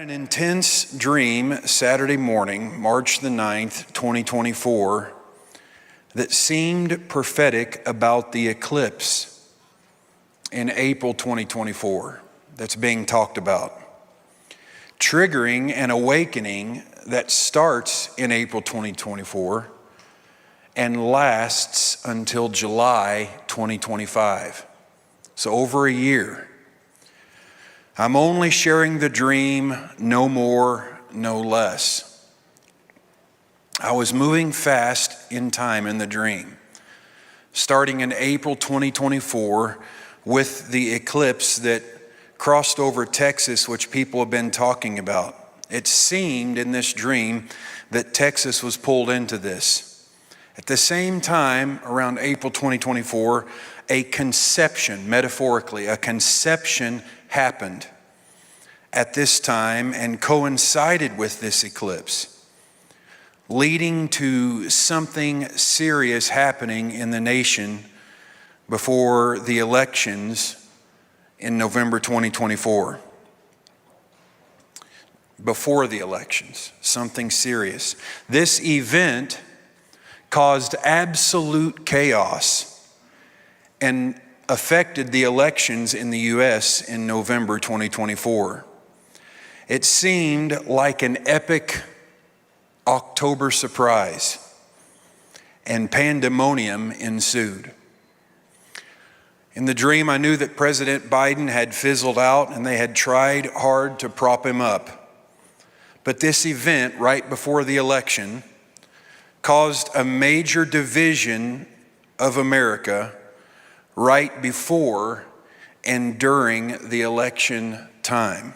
an intense dream Saturday morning, March the 9th, 2024, that seemed prophetic about the eclipse in April 2024 that's being talked about, triggering an awakening that starts in April 2024 and lasts until July 2025. So over a year. I'm only sharing the dream, no more, no less. I was moving fast in time in the dream, starting in April 2024 with the eclipse that crossed over Texas, which people have been talking about. It seemed in this dream that Texas was pulled into this. At the same time, around April 2024, a conception, metaphorically, a conception happened at this time and coincided with this eclipse, leading to something serious happening in the nation before the elections in November 2024. Before the elections, something serious. This event caused absolute chaos and affected the elections in the U.S. in November 2024. It seemed like an epic October surprise, and pandemonium ensued. In the dream, I knew that President Biden had fizzled out and they had tried hard to prop him up. But this event, right before the election, caused a major division of America right before and during the election time.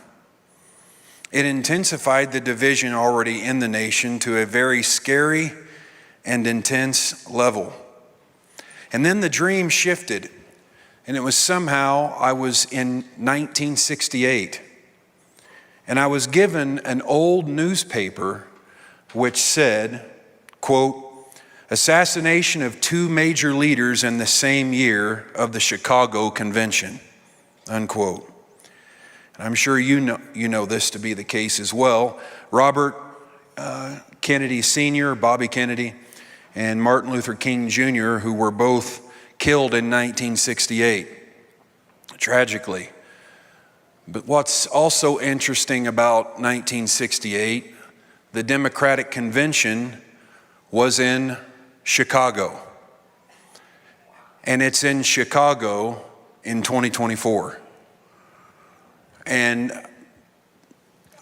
It intensified the division already in the nation to a very scary and intense level. And then the dream shifted, and it was somehow I was in 1968, and I was given an old newspaper which said, quote, "Assassination of two major leaders in the same year of the Chicago Convention," unquote. And I'm sure you know this to be the case as well. Robert Kennedy Sr., Bobby Kennedy, and Martin Luther King Jr., who were both killed in 1968, tragically. But what's also interesting about 1968, the Democratic Convention was in Chicago. And it's in Chicago in 2024. And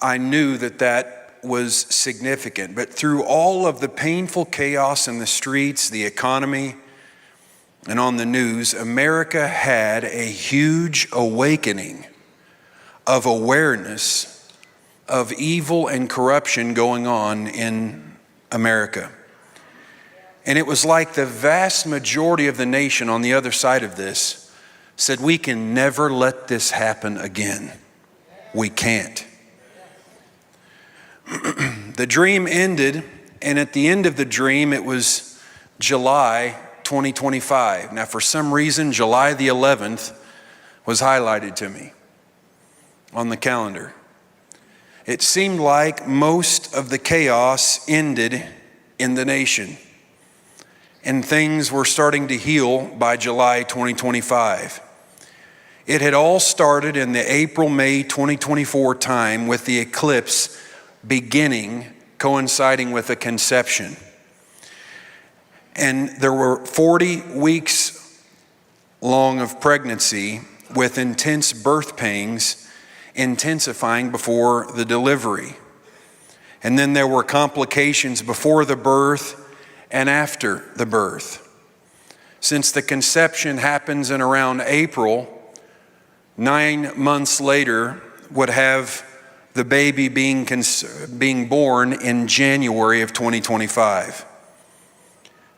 I knew that that was significant. But through all of the painful chaos in the streets, the economy, and on the news, America had a huge awakening of awareness of evil and corruption going on in America. And it was like the vast majority of the nation on the other side of this said, we can never let this happen again. We can't. The dream ended, and at the end of the dream, it was July 2025. Now, for some reason, July the 11th was highlighted to me on the calendar. It seemed like most of the chaos ended in the nation, and things were starting to heal by July 2025. It had all started in the April-May 2024 time with the eclipse beginning, coinciding with a conception. And there were 40 weeks long of pregnancy with intense birth pains intensifying before the delivery. And then there were complications before the birth and after the birth. Since the conception happens in around April, 9 months later would have the baby being born in January of 2025.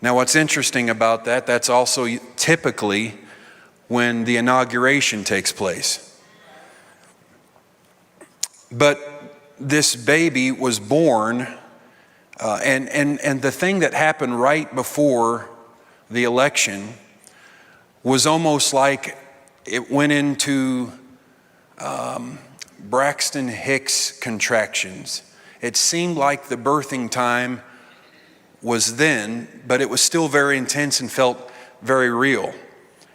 Now, what's interesting about that, that's also typically when the inauguration takes place. But this baby was born, and the thing that happened right before the election was almost like it went into Braxton Hicks contractions. It seemed like the birthing time was then, but it was still very intense and felt very real.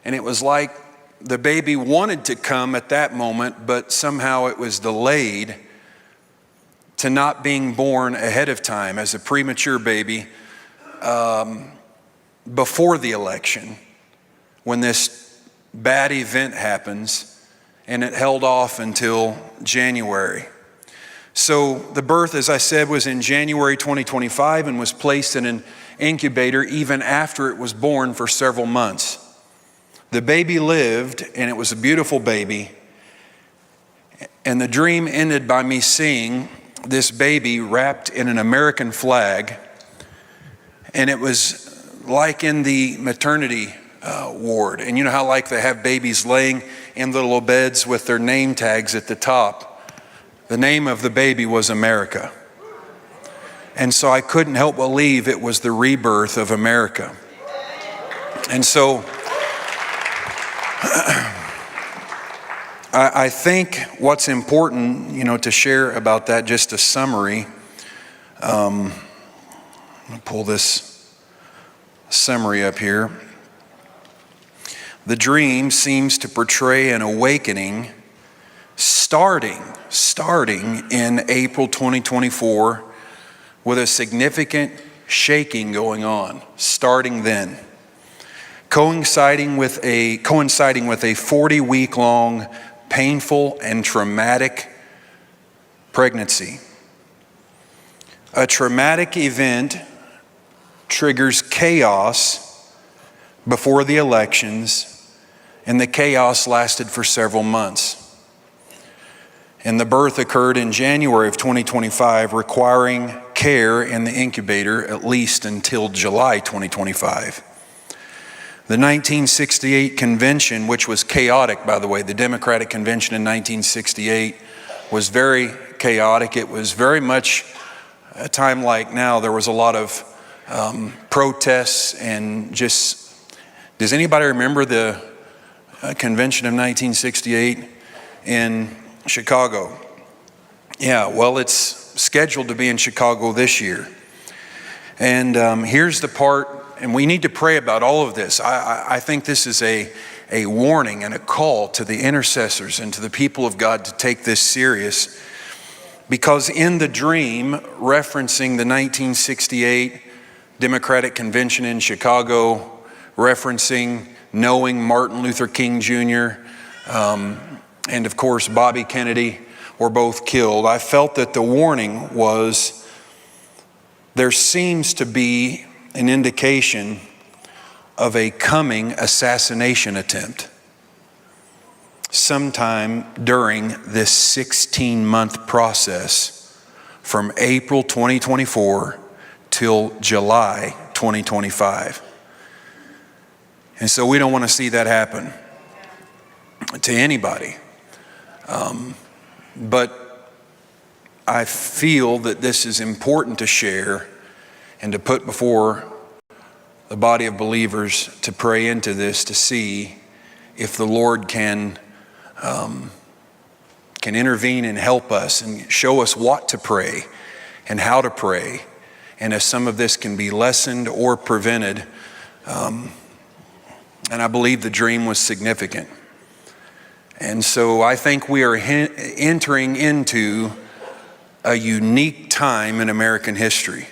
And it was like the baby wanted to come at that moment, but somehow it was delayed to not being born ahead of time as a premature baby before the election, when this bad event happens, and it held off until January. So the birth, as I said, was in January 2025 and was placed in an incubator even after it was born for several months. The baby lived, and it was a beautiful baby. And the dream ended by me seeing this baby wrapped in an American flag. And it was like in the maternity ward. And you know how like they have babies laying in little beds with their name tags at the top? The name of the baby was America. And so I couldn't help believe it was the rebirth of America. And so I think what's important, to share about that, just a summary. I'm going to pull this summary up here. The dream seems to portray an awakening starting in April 2024 with a significant shaking going on, starting then. Coinciding with a 40-week-long painful and traumatic pregnancy. A traumatic event triggers chaos before the elections, and the chaos lasted for several months. And the birth occurred in January of 2025, requiring care in the incubator at least until July 2025. The 1968 convention, which was chaotic, by the way, the Democratic convention in 1968 was very chaotic. It was very much a time like now. There was a lot of protests and just, does anybody remember the convention of 1968 in Chicago? Yeah, well, it's scheduled to be in Chicago this year. And here's the part, and we need to pray about all of this. I think this is a warning and a call to the intercessors and to the people of God to take this serious. Because in the dream, referencing the 1968 Democratic Convention in Chicago, referencing knowing Martin Luther King Jr., and of course Bobby Kennedy were both killed, I felt that the warning was there seems to be an indication of a coming assassination attempt sometime during this 16-month process from April 2024 till July 2025. And so we don't want to see that happen to anybody. But I feel that this is important to share and to put before the body of believers to pray into this, to see if the Lord can intervene and help us and show us what to pray and how to pray, and if some of this can be lessened or prevented. And I believe the dream was significant. And so I think we are entering into a unique time in American history.